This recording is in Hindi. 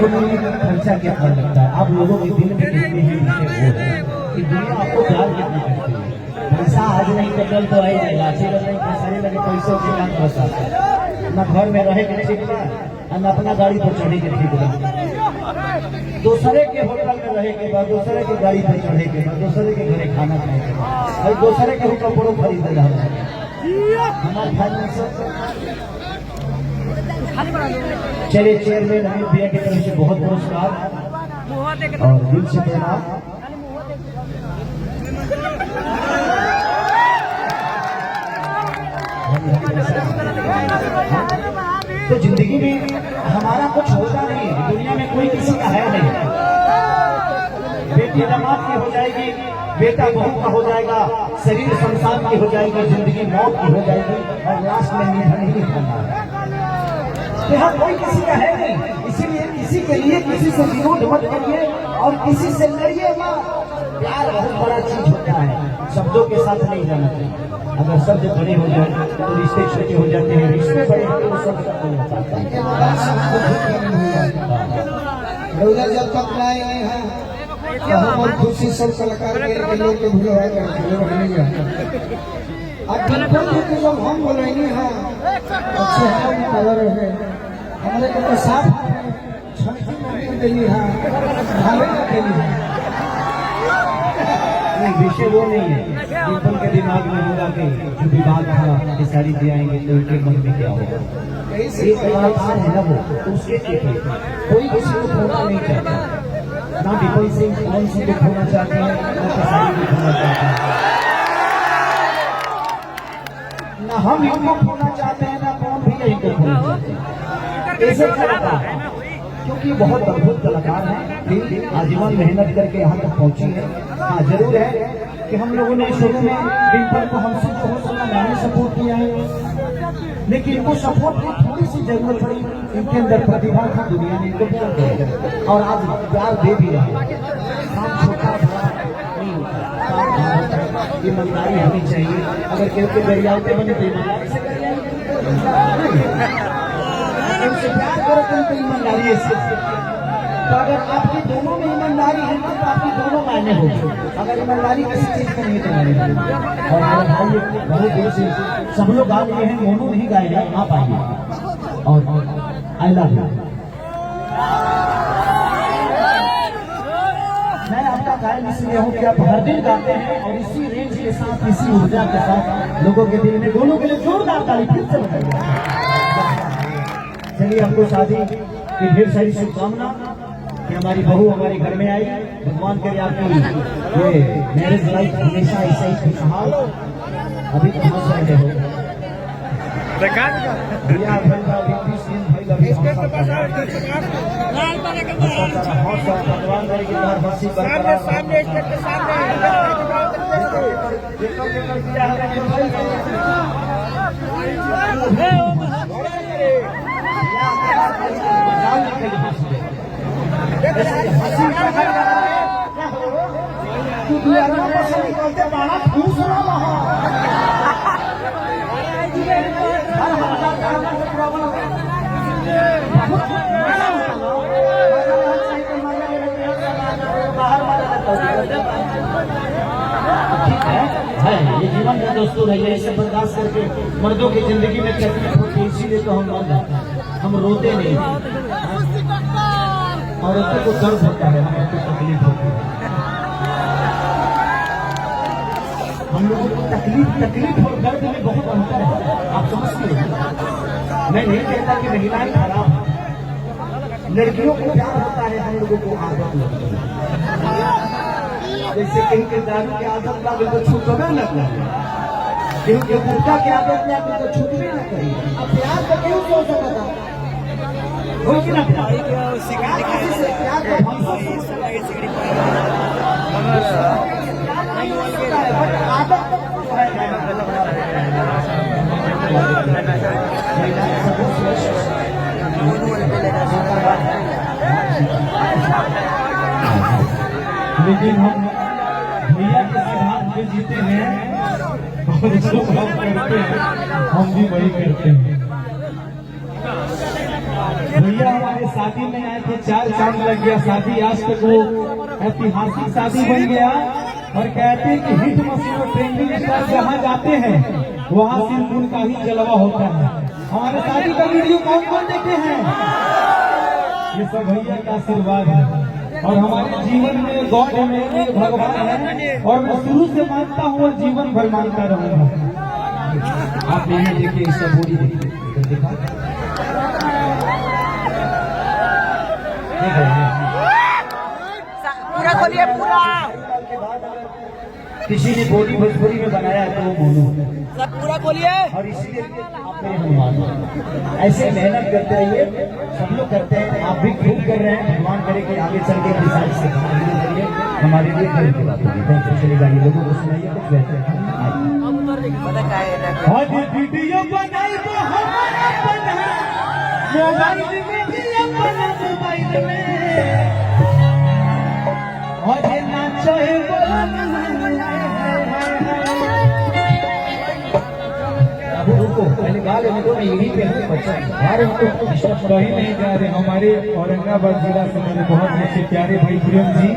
होने में खर्चा क्या कर लगता है। आप लोगों के दिल में कितने ही कि दुनिया आपको प्यार कितना करती है। पैसा आज नहीं तो कल तो आ ही जाएगा। अच्छी बात नहीं, पैसा नहीं लगे पैसों से काम कर सकता है। न घर में रहे के ठीक बा, न अपना गाड़ी पर चढ़े के ठीक बा। दूसरे के होटल में रहे के बाद, दूसरे के गाड़ी पर चढ़े के बाद, दूसरे के घरे खाना खाए के बाद, और दूसरे के कपड़ों खरीद रहा है। हमारे फाइनेंस चलिए चेयरमैन अमित भैया की तरफ से बहुत पुरस्कार और दिल से प्रणाम। तो जिंदगी में हमारा कुछ होता नहीं, दुनिया में कोई किसी का है नहीं। बेटी दामाद की हो जाएगी, बेटा बहू का हो जाएगा, शरीर शमशान की हो जाएगी, जिंदगी मौत की हो जाएगी, और लास्ट में निधन ही होना है। तो यहाँ कोई किसी का है नहीं, इसीलिए किसी के लिए किसी से विरोध मत करिए और किसी से लड़िए मत। प्यार बहुत बड़ा चीज होता है, शब्दों के साथ नहीं जाना चाहिए। अगर शब्द बड़े हो जाए तो रिश्ते छोटे हो जाते हैं, रिश्ते बड़े होते हैं तो सब खत्म हो जाता है। जब तक आए हैं बहुत खुशी सब कलाकार के लोग के भूल जब हम बोलेंगे अच्छे हमारे को साफ नहीं, विषय वो नहीं है। पीपल के दिमाग में होगा कि जो विवाद था ये सारी दियाएंगे तो उनके मन में क्या होगा। एक कलाकार है ना वो, तो उसके कोई किसी को खोना नहीं चाहता। ना विपल सिंह कौन सी को खोना चाहते हैं, ना खेसारी को खोना चाहते हैं, ना हम इनको खोना चाहते हैं, ना कौन भी यही को खोना चाहते हैं। ऐसे कलाकार क्योंकि बहुत अद्भुत कलाकार हैं, फिर आजीवन मेहनत करके यहाँ तक पहुंची है। हाँ जरूर है कि हम लोगों ने शुरू में डिम्पल को हमसे बहुत सारा मैंने सपोर्ट किया है, लेकिन इनको सपोर्ट की थोड़ी सी जरूरत पड़ी। इनके अंदर प्रतिभा था, दुनिया ने इनको प्यार दिया और आज प्यार दे भी रहा है। काम छोटा बड़ा नहीं होता, ईमानदारी होनी चाहिए। अगर केवल के दरियाते बने तो ईमानदारी से प्यार करो तो उनको ईमानदारी से। तो अगर आपकी दोनों में ईमानदारी है तो आपकी दोनों मायने होगी। अगर ईमानदारी किसी चीज को नहीं तो नहीं। और मेरे भाई बहुत दूर से सब लोग गा रहे हैं, मोनू नहीं गाए हैं, आप आइए। और आई लव यू। मैं आपका गायन इसलिए हूँ कि आप हर दिन गाते हैं और इसी रेंज के साथ, इसी ऊर्जा के साथ लोगों के दिल में, दोनों के लिए जोरदार ताली फिर से बताइए। चलिए हमको शादी की ढेर सारी शुभकामना कि हमारी बहू हमारे घर में आई। भगवान करे आपकी ये मैरिज लाइफ हमेशा ऐसा ही खुशहाल। अभी कहाँ से आए हो भैया? भगवान करे कि हंसी है ये जीवन का दोस्तों है, ये इसे बर्दाश्त करके मर्दों की जिंदगी में तकलीफ होती है, इसीलिए तो हम मर्द हैं, हम रोते नहीं। औरतों को दर्द होता है, हमको तकलीफ होती है। हम लोगों को तकलीफ और दर्द में बहुत अंतर है, आप समझते हैं। मैं नहीं कहता कि महिलाएं खराब हैं, लड़कियों को प्यार होता है, हम लोगों को आदत लगती है। जैसे कहीं के दारू की आदत लगे तो छूटबे न करी, कहीं के गुटखा की आदत लगे तो छूटबे न करी। अब प्यार तो क्यों हो सकता हो कि ना? लेकिन हम भैया के सिद्धांत पे जीते हैं और जो हम करते हैं हम भी वही करते हैं। भैया हमारे शादी में आए थे, 4 चांद लग गया शादी, आज तक वो ऐतिहासिक शादी बन गया। और कहते हैं कि हिट मशीन और ट्रेंडिंग स्टार जहाँ जाते हैं वहाँ सिर्फ उनका ही जलवा होता है। हमारे शादी का वीडियो कौन कौन देखे हैं? ये सब भैया का आशीर्वाद है और हमारे जीवन में गॉड में भगवान है और मैं शुरू से मानता हूँ और जीवन भर मानता रहूंगा। आप नहीं देखिए, सब बोली देखिए, देखा पूरा खोलिए पूरा। किसी ने बोली भोजपुरी में बनाया है तो वो मोनू सब पूरा खोलिए। और इसीलिए आप मेरे हनुमान ऐसे मेहनत करते रहिए, सब लोग करते हैं, आप भी खूब कर रहे हैं। भगवान करे कि आगे चल के किसान से करिए, हमारे लिए करें की बात होगी। Thank you. चलिए गाड़ी लोगों को सुनाइए कुछ बेहतर वीडियो बनाई तो हमारा बना मोबाइल में भी अपना मोबाइल में और ये नाचो अब रुको, पहले गा लेने दो, मैं यहीं पे हूँ बच्चा यार, उनको कहीं नहीं जा रहे। हमारे औरंगाबाद जिला से मेरे बहुत अच्छे प्यारे भाई प्रेम जी